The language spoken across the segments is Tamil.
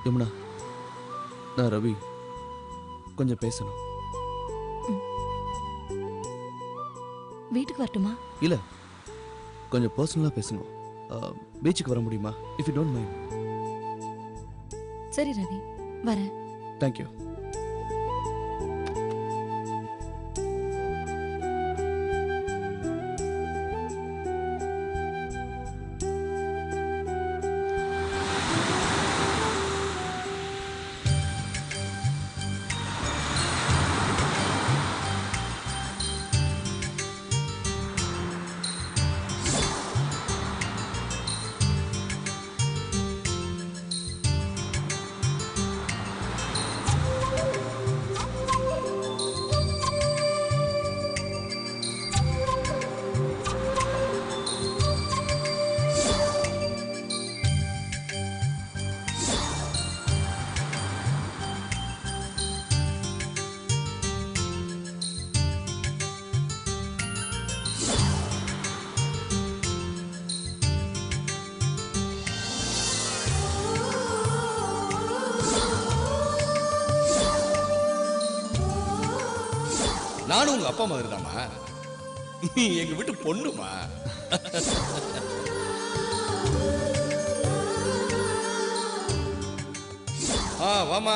யமுனா, நான் ரவி கொஞ்சம் பேசணும். வீட்டுக்கு வரட்டுமா? இல்ல, கொஞ்சம் பர்சனலா பேசணும். பீச்சுக்கு வர முடியுமா? If you don't mind. சரி ரவி, வரேன். தேங்க்யூ. நானும் உங்க அப்பா மாதிரி தாமா. நீ எங்க வீட்டு பொண்ணுமா. வாமா.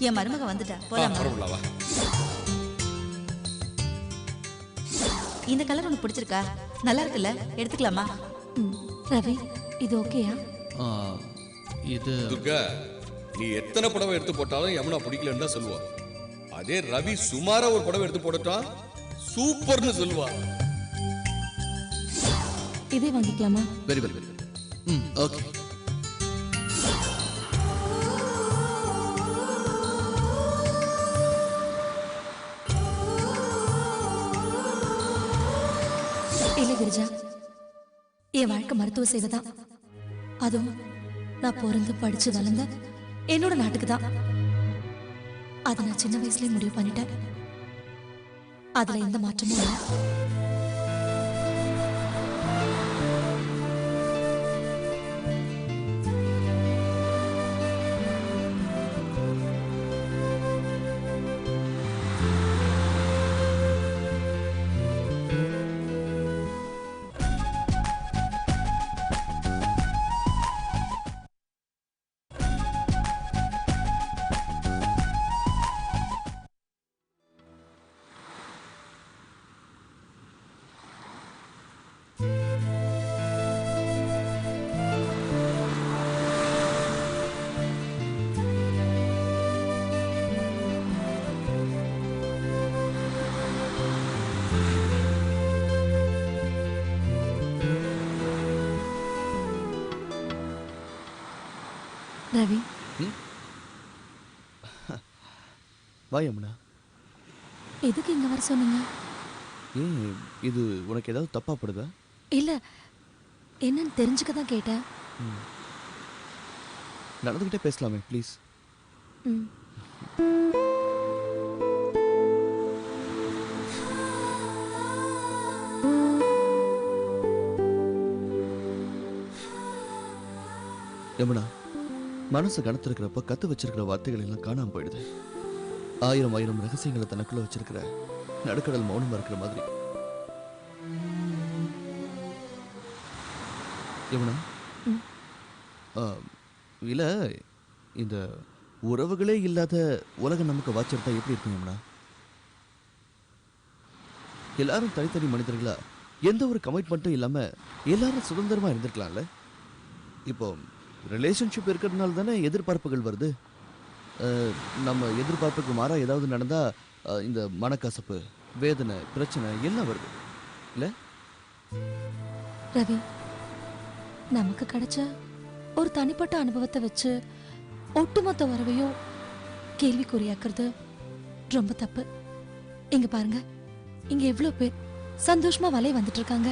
என் மருமக வந்துட்டா, போலாமா? இந்த கலர் உனக்கு பிடிச்சிருக்கா? நல்லா இருக்குல்ல, எடுத்துக்கலாமா? ரவி, இது ஓகேயா? இது துர்கா, நீ எத்தனை புடவை எடுத்து போட்டாலும் யமுனா பிடிக்கலன்னு தான் சொல்லுவா. அதே ரவி சுமாரா ஒரு புடவை எடுத்து போடட்டான் சூப்பர்னு சொல்லுவா. இதே வாங்கிக்கலாமா? Very very very. ஓகே. இல்ல கிரிஜா, என் வாழ்க்கை மருத்துவ சேவை தான். அதுவும் நான் பிறந்து படிச்சு வளர்ந்த என்னோட நாட்டுக்கு தான். அதை நான் சின்ன வயசுலயே முடிவு பண்ணிட்டேன். அதுல எந்த மாற்றமும் இல்லை. ரவி, வா யமுனா. எதுக்கு இங்க வர சொன்னீங்க? ஏன், இது உனக்கு ஏதாவது தப்பா படுதா? இல்ல, என்னன்னு தெரிஞ்சுக்க தான் கேட்டேன். நடந்துகிட்டே பேசலாமே ப்ளீஸ். யமுனா, மனசு கனத்திருக்கிறப்ப கத்து வச்சிருக்கிற வார்த்தைகள் எல்லாம் காணாம போயிடுது. ஆயிரம் ஆயிரம் ரகசியங்களை தனக்குள்ள வச்சிருக்கிற நடுக்கடல் மௌனமா இருக்கிற மாதிரி. யமுனா, இல்ல, இந்த உறவுகளே இல்லாத உலகம் நமக்கு வாச்சிருந்தா எப்படி இருக்கும் யமுனா? எல்லாரும் தனித்தனி மனிதர்களா எந்த ஒரு கமிட்மெண்ட்டும் இல்லாம எல்லாரும் சுதந்திரமா இருந்திருக்கலாம்ல. இப்போ ரிலேஷன்ஷிப் இருக்கிறதுனால தானே எதிர்பார்ப்புகள் வருது. நம்ம எதிர்பார்ப்புக்கு மாறா ஏதாவது நடந்தா இந்த மனக்கசப்பு, வேதனை, பிரச்சனை எல்லாம் வருது இல்ல? ரவி, நமக்கு கிடைச்ச ஒரு தனிப்பட்ட அனுபவத்தை வச்சு ஒட்டுமொத்த உறவையும் கேள்விக்குறியாக்குறது ரொம்ப தப்பு. இங்க பாருங்க, இங்க எவ்வளவு பேர் சந்தோஷமா வலை வந்துட்டு இருக்காங்க.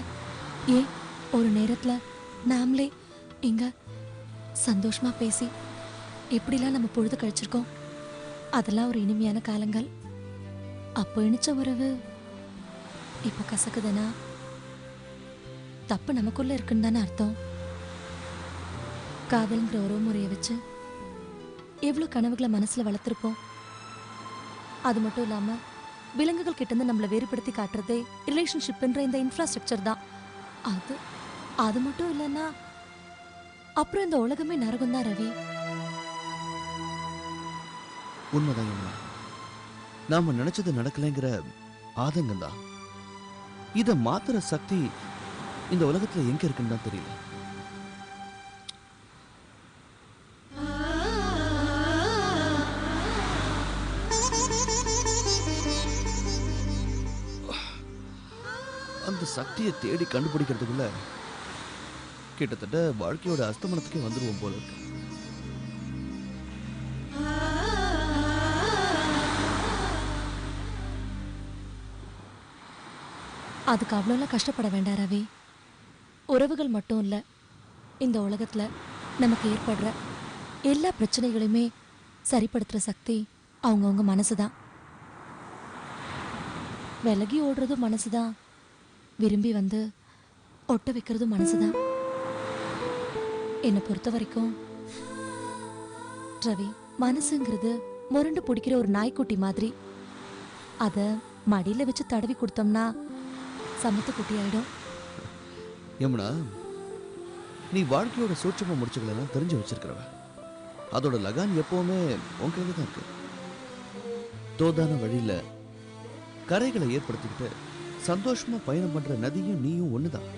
ஏன் ஒரு நேரத்துல நாமளே இங்க சந்தோஷமா பேசி எப்படிலாம் நம்ம பொழுது கழிச்சிருக்கோம். அதெல்லாம் ஒரு இனிமையான காலங்கள். அப்போ இணைச்ச உறவு இப்போ கசக்குதுன்னா தப்பு நமக்குள்ள இருக்குன்னு தானே அர்த்தம். காதல்ங்கிற ஒரு முறையை வச்சு எவ்வளவு கனவுகளை மனசுல வளர்த்துருக்கோம். அது மட்டும் இல்லாம விலங்குகள் கிட்ட இருந்து நம்மளை வேறுபடுத்தி காட்டுறதே ரிலேஷன்ஷிப்ன்ற இந்த இன்ஃப்ராஸ்ட்ரக்சர் தான். அது மட்டும் இல்லைன்னா அப்புறம் இந்த உலகமே நரகம் தான் ரவி. உண்மைதான் யமுனா. நாம நினைச்சது நடக்கலைங்கிற ஆதங்கம் தான். இதை மாத்துற சக்தி இந்த உலகத்துல எங்க இருக்குன்னு தான் தெரியல. அந்த சக்தியை தேடி கண்டுபிடிக்கிறதுக்குள்ள கிட்டத்தட்ட வாழ்க்கையோட அஸ்தமனத்துக்கே வந்துருவோம் போல இருக்கு. அதுக்கு அவ்வளோலாம் கஷ்டப்பட வேண்டாம் ரவி. உறவுகள் மட்டும் இல்லை, இந்த உலகத்துல நமக்கு ஏற்படுற எல்லா பிரச்சனைகளையுமே சரிப்படுத்துற சக்தி அவங்கவுங்க மனசுதான். விலகி ஓடுறதும் மனசுதான், விரும்பி வந்து ஒட்ட வைக்கிறதும் மனசுதான். என்னை பொறுத்த வரைக்கும் ரவி, மனசுங்கிறது முரண்டு பிடிக்கிற ஒரு நாய்க்குட்டி மாதிரி. அத மடியில வச்சு தடவி கொடுத்தோம்னா சமத்து குட்டி ஆயிடும். யமுனா, நீ வாழ்க்கையோட சூட்சம முடிச்சுகளெல்லாம் தெரிஞ்சு வச்சிருக்கிறவ. அதோட லகான் எப்பவுமே உன் கையில தான் இருக்கு. தோதான வழியில கரைகளை ஏற்படுத்திக்கிட்டு சந்தோஷமா பயணம் பண்ற நதியும் நீயும் ஒண்ணுதான்.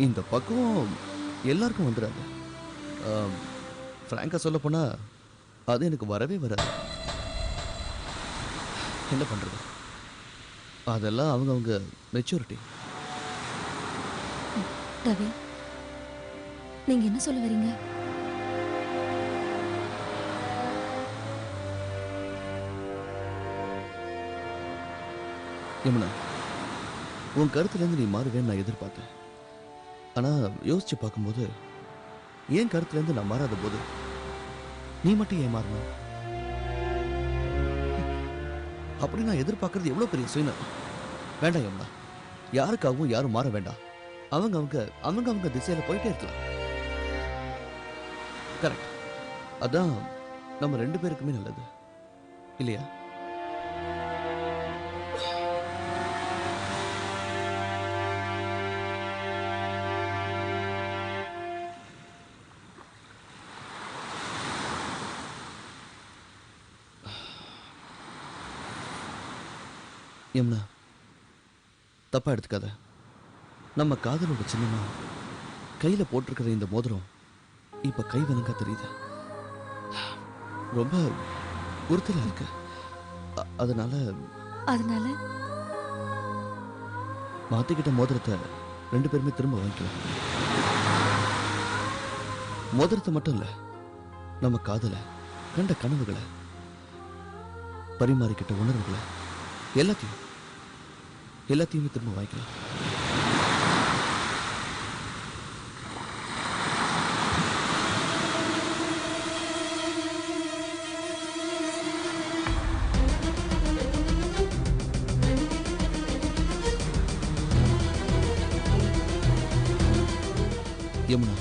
இந்த பக்குவம் எல்லாருக்கும் வந்துடாது. ஃப்ராங்கா சொல்ல போனா அது எனக்கு வரவே வராது. என்ன பண்றது, அதெல்லாம் அவங்க மெச்சூரிட்டி. ரவி, நீங்க என்ன சொல்ல வரீங்க? யமுனா, உன் கருத்துலேருந்து நீ மாறுவேன்னு நான் எதிர்பார்த்தேன். ஆனா யோசிச்சு பார்க்கும்போது என் கருத்துலேருந்து நான் மாறாத போது நீ மட்டும் ஏன் மாறணும்? அப்படி நான் எதிர்பார்க்கறது எவ்வளவு பெரிய சுயநலம். வேண்டாம் யமுனா, யாருக்காகவும் யாரும் மாற வேண்டாம். அவங்க திசையில போயிட்டே இருக்கலாம். கரெக்ட். அதான் நம்ம ரெண்டு பேருக்குமே நல்லது இல்லையா? யமுனா, தப்பா எடுத்துக்காத. நம்ம காதலோட சின்னமா கையில போட்டிருக்கிற இந்த மோதிரம் இப்ப கை வணங்கா தெரியுது. ரொம்ப உறுத்தலா இருக்கு. அதனால மாத்திக்கிட்ட மோதிரத்தை ரெண்டு பேருமே திரும்ப வாங்கிக்கலாம். மோதிரத்தை மட்டும் இல்ல, நம்ம காதல, கண்ட கனவுகளை, பரிமாறிக்கிட்ட உணர்வுகளை எல்லாத்தையுமே திரும்ப வாங்கிக்கலாம். யமுனா,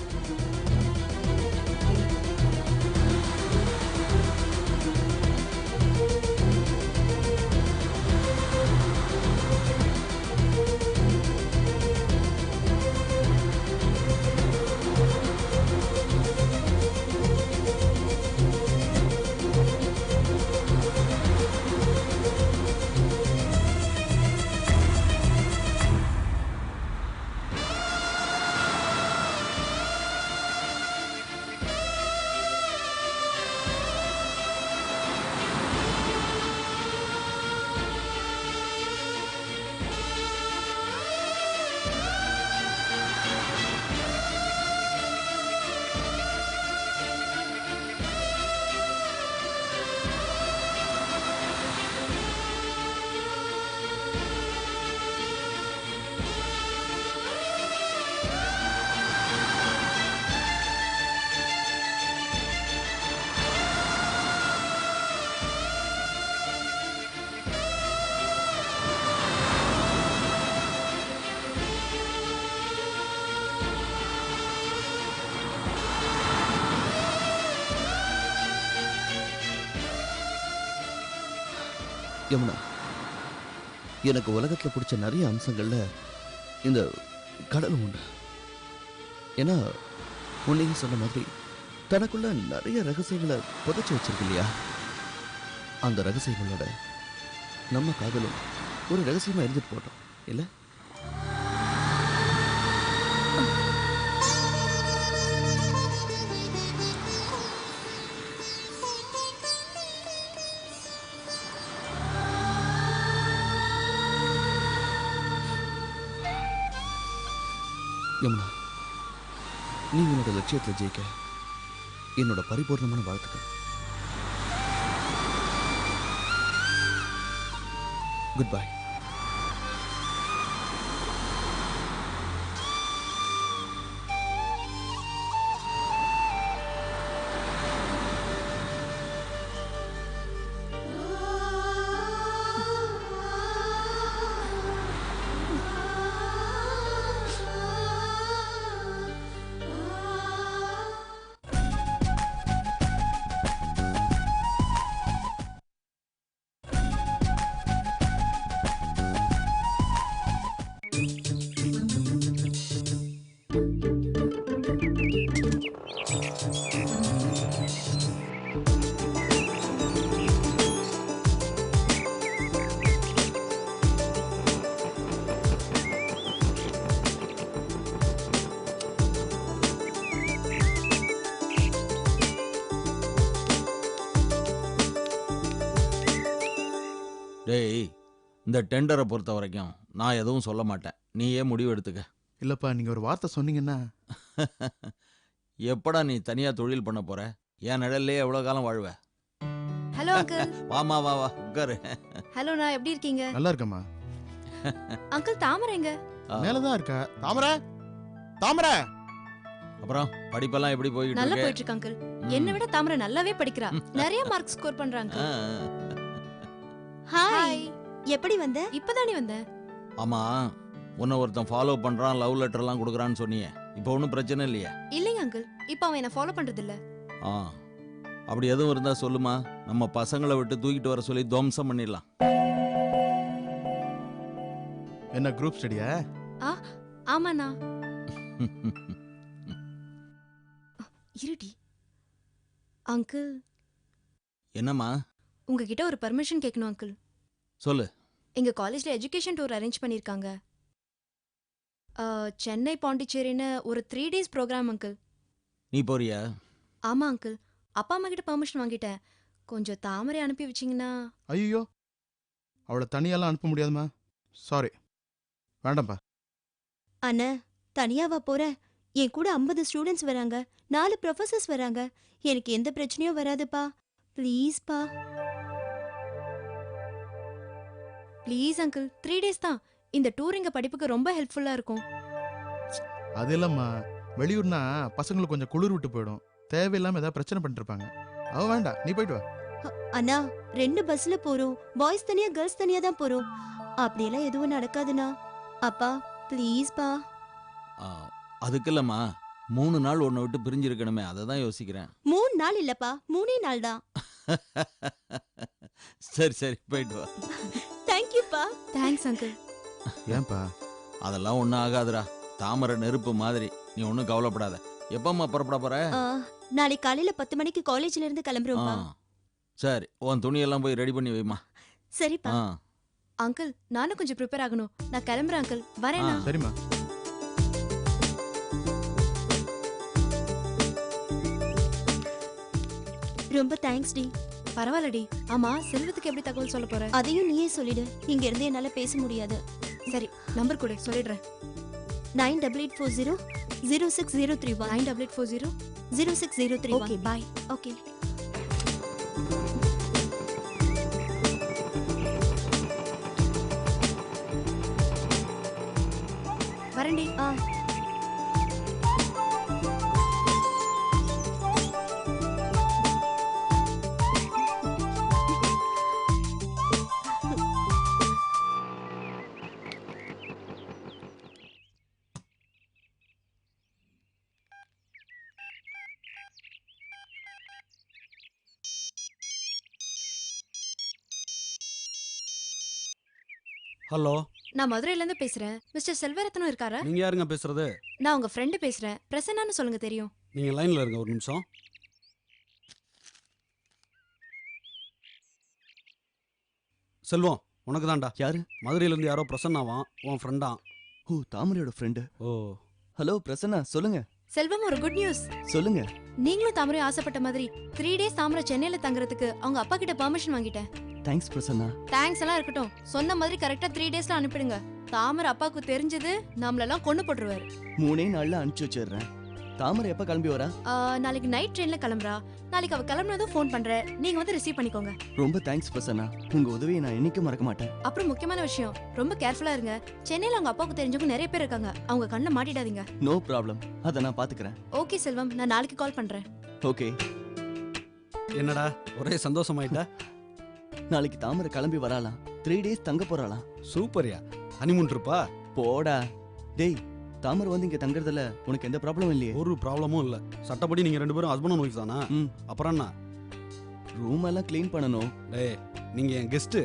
யமுனா, எனக்கு உலகத்துல பிடிச்ச நிறைய அம்சங்கள்ல இந்த கடலும் உண்டு. ஏன்னா உன்னையும் சொன்ன மாதிரி தனக்குள்ள நிறைய ரகசியங்களை புதைச்சு வச்சிருக்கு இல்லையா? அந்த ரகசியங்களோட நம்ம காதலும் ஒரு ரகசியமா இருந்துட்டு போட்டோம் இல்ல? யமுனா, நீ உன்னோட லட்சியத்தில் ஜெயிக்க என்னோட பரிபூர்ணமான வாழ்த்துக்கள். Good bye. டேய், இந்த டெண்டரை பொறுத்த வரைக்கும் நான் எதுவும் சொல்ல மாட்டேன். நீயே முடிவு எடுத்துக்க. இல்லப்பா, நீங்க ஒரு வார்த்தை சொன்னீங்கன்னா. எப்படா நீ தனியா தொழில் பண்ண போற? என் நிழல்லே எவ்வளவு காலம் வாழ்வ? Hello uncle. வாமா வா வா உட்காரு. ஹலோ, நான் எப்படி இருக்கீங்க? நல்லா இருக்கம்மா. அங்கிள், தாமரை எங்க? மேலதான் இருக்கா. தாமரை, தாமரை. அப்புறம் படிப்பெல்லாம் எப்படி போயிட்டு நல்லா இருக்கு? போயிட்டு இருக்கு அங்கிள். என்னை விட தாமரை நல்லாவே படிக்கிறா. நிறைய மார்க் ஸ்கோர் பண்றாங்க. ஹாய். எப்படி வந்த? இப்பதானே வந்தேன். ஆமா, உன்னை ஒருத்தன் ஃபாலோ பண்றான், லவ் லெட்டர் எல்லாம் கொடுக்குறான்னு சொன்னியே. இப்போ ஒன்றும் பிரச்சனை இல்லையா? இல்லைங்க அங்கிள், இப்ப அவன் என்ன ஃபாலோ பண்றது இல்ல. ஆ, அப்படி எதுவும் இருந்தா சொல்லுமா, நம்ம பசங்களை விட்டு தூக்கிட்டு வர சொல்லி துவம்சம் பண்ணிடலாம். என்ன குரூப் ஸ்டடியா? ஆமாண்ணா. இருடி அங்கிள், என்னம்மா? உங்ககிட்ட ஒரு பர்மிஷன் கேட்கணும் அங்கிள். சொல்லு. எங்க காலேஜ்ல எஜுகேஷன் டூர் அரேஞ்ச் பண்ணிருக்காங்க. சென்னை பாண்டிச்சேரின்னு ஒரு 3 days ப்ரோக்ராம் அங்கிள். நீ போறியா? ஆமா அங்கிள், அப்பா அம்மா கிட்ட பெர்மிஷன் வாங்கிட்டேன். கொஞ்சம் தாமரை அனுப்பி வச்சிங்கன்னா. ஐயோ, அவளை தனியாலாம் அனுப்ப முடியாதுமா. சாரி, வேண்டாம்ப்பா. அண்ணா, தனியாவா போற? என் கூட 50 ஸ்டூடெண்ட்ஸ் வராங்க, 4 ப்ரொஃபசர்ஸ் வராங்க. எனக்கு எந்த பிரச்சனையும் வராதுப்பா. ப்ளீஸ்ப்பா. ப்ளீஸ் அங்கிள், 3 days தான். இந்த டூர் எங்க படிப்புக்கு ரொம்ப ஹெல்ப்ஃபுல்லா இருக்கும். அது இல்லம்மா, வெளியூர்னா பசங்களுக்கு கொஞ்சம் குளிர் விட்டு போயிடும். தேவையில்லாம ஏதாவது பிரச்சனை பண்ணிட்டு இருப்பாங்க. அவ வேண்டாம், நீ போயிட்டு வா. அண்ணா, 2 பஸ்ல போறோம். பாய்ஸ் தனியா, கேர்ள்ஸ் தனியா தான் போறோம். அப்படியெல்லாம் எதுவும் நடக்காதுண்ணா. அப்பா ப்ளீஸ்ப்பா. அதுக்கு இல்லம்மா, 3 நாள் உன்னை விட்டு பிரிஞ்சிருக்கணுமே, அதை தான் யோசிக்கிறேன். 3 நாள் இல்லப்பா, 3 நாள் தான். சரி சரி, போயிட்டு வா. தேங்க்யூப்பா. Thanks uncle. ஏன்பா? அதெல்லாம் ஒன்றும் ஆகாதுடா. தாமரை நெருப்பு மாதிரி, நீ ஒன்றும் கவலைப்படாத. எப்பம்மா புறப்பட போற? நாளைக்கு காலையில 10 மணிக்கு காலேஜ்ல இருந்து கிளம்புறோம்ப்பா. சரி, உன் துணியெல்லாம் போய் ரெடி பண்ணி வைமா. சரிப்பா. அங்கிள், நானும் கொஞ்சம் ப்ரிப்பேர் ஆகணும். நான் கிளம்புறேன் அங்கிள். வரேனா? சரிம்மா. ரொம்ப தேங்க்ஸ் டி. பரவாயில்லடி. ஆமா, செல்வத்துக்கு எப்படி தகவல் சொல்ல போற? அதையும் நீயே சொல்லிடு. இங்க இருந்து என்னால பேச முடியாது. சரி, நம்பர் கொடு, சொல்லிடுறேன். 9840 06031. 9840 06031. ஓகே, பாய். ஓகே. வரேன்டி. ஹலோ, நான் மதுரையில இருந்து பேசுறேன். மிஸ்டர் செல்வரத்னம் இருக்காரா? நீங்க யாருங்க பேசுறது? நான் உங்க ஃப்ரெண்டு பேசுறேன். பிரசன்னான்னு சொல்லுங்க, தெரியும். நீங்க லைன்ல இருங்க ஒரு நிமிஷம். செல்வம், உனக்கு தான்டா. யாரு? மதுரையில இருந்து யாரோ பிரசன்னாவான், உன் ஃப்ரெண்டா? ஓ, தாமரையோட ஃப்ரெண்டு. ஓ, ஹலோ பிரசன்னா, சொல்லுங்க. செல்வம், ஒரு குட் நியூஸ். சொல்லுங்க. நீங்களும் தாமரையும் ஆசைப்பட்ட மாதிரி 3 days தாமரை சென்னையில தங்குறதுக்கு அவங்க அப்பா கிட்ட பெர்மிஷன் வாங்கிட்டேன். தேங்க்ஸ் பிரசன்னா. தேங்க்ஸ் எல்லாம் இருக்கட்டும். சொன்ன மாதிரி கரெக்டா 3 daysல அனுப்பிடுங்க. தாமரை அப்பாவுக்கு தெரிஞ்சது நம்மளெல்லாம் கொண்டு போட்டுருவாரு. 3 நாள்ல அனுப்பிச்சு வச்சிடுறேன். தாமரை எப்ப கிளம்பி வரா? நாளைக்கு நைட் ட்ரெயின்ல கிளம்புறா. நாளைக்கு அவ கிளம்புனதும் ஃபோன் பண்றேன். நீங்க வந்து ரிசீவ் பண்ணிக்கோங்க. ரொம்ப தேங்க்ஸ் பிரசன்னா. உங்க உதவியை நான் என்னைக்கும் மறக்க மாட்டேன். அப்புறம் முக்கியமான விஷயம், ரொம்ப கேர்ஃபுல்லா இருங்க. சென்னையில அவங்க அப்பாவுக்கு தெரிஞ்சவங்க நிறைய பேர் இருக்காங்க. அவங்க கண்ணில் மாட்டிடாதீங்க. நோ ப்ராப்ளம், அதை நான் பாத்துக்கிறேன். ஓகே செல்வம், நான் நாளைக்கு கால் பண்றேன். ஓகே. என்னடா ஒரே சந்தோஷமாயிட்டா? நாளைக்கு தாமரை கிளம்பி வராலாம். 3 days தங்க போறாளாம். சூப்பர்யா. ஹனிமூன் ட்ரிப்பா? போடா டேய். தாமரை வந்து இங்க தங்குறதுல உனக்கு எந்த ப்ராப்ளமும் இல்லையே? ஒரு ப்ராப்ளமும் இல்ல. சட்டப்படி நீங்க 2 பேரும் ஹஸ்பண்ட் அண்ட் ஒய்ஃப் தானா? அப்புறம் என்ன? ரூம் எல்லாம் க்ளீன் பண்ணணும். டேய், நீங்க என் கெஸ்ட்.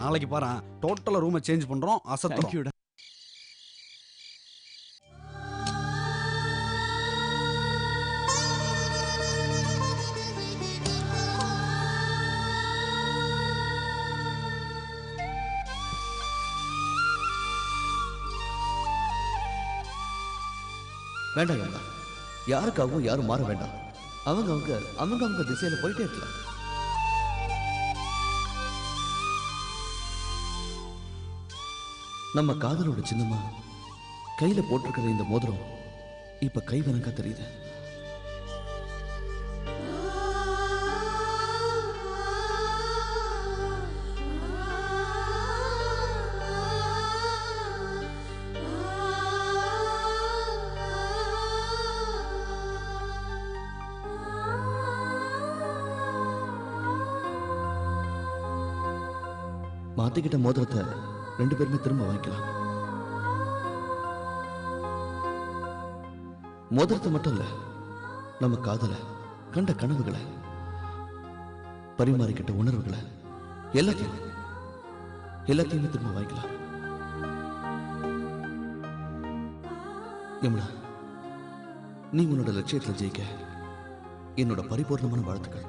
நாளைக்கு பாரு, டோட்டலா ரூமை சேஞ்ச் பண்றோம், அசத்துறோம். தேங்க்யூடா. வேண்டாம் வேண்டாம், யாருக்காகவும் யாரும் மாற வேண்டாம். அவங்க அவங்க அவங்க அவங்க திசையில போயிட்டே இருக்கலாம். நம்ம காதலோட சின்னமா கையில போட்டிருக்கிற இந்த மோதிரம் இப்ப கை வணங்கா தெரியுது. மாத்திக்கிட்ட மோதிரத்தை 2 பேருமே திரும்ப வாங்கிக்கலாம். மோதிரத்தை மட்டும் இல்ல, நம்ம காதல, கண்ட கனவுகளை, பரிமாறிக்கிட்ட உணர்வுகளை எல்லாத்தையுமே திரும்ப வாங்கிக்கலாம். யமுனா, நீ உன்னோட லட்சியத்தில் ஜெயிக்க என்னோட பரிபூர்ணமான வாழ்த்துக்கள்.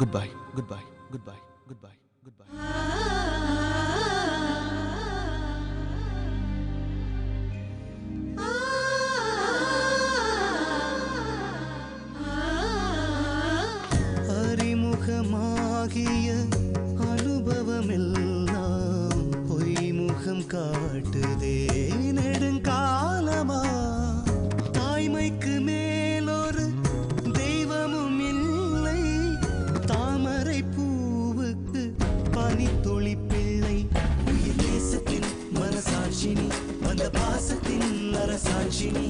Goodbye, goodbye, goodbye, goodbye, goodbye. அறிமுகமாகிய அனுபவமெல்லாம் பொய்முகம் காட்டுதே நெடுங்காலமா. தாய்மைக்கு மேலொரு தெய்வமும் இல்லை, தாமரை பூவுக்கு பனித்துளி பிள்ளை. உயிர் தேசத்தின் மனசாட்சினி, வந்த பாசத்தின் அரசாட்சினி.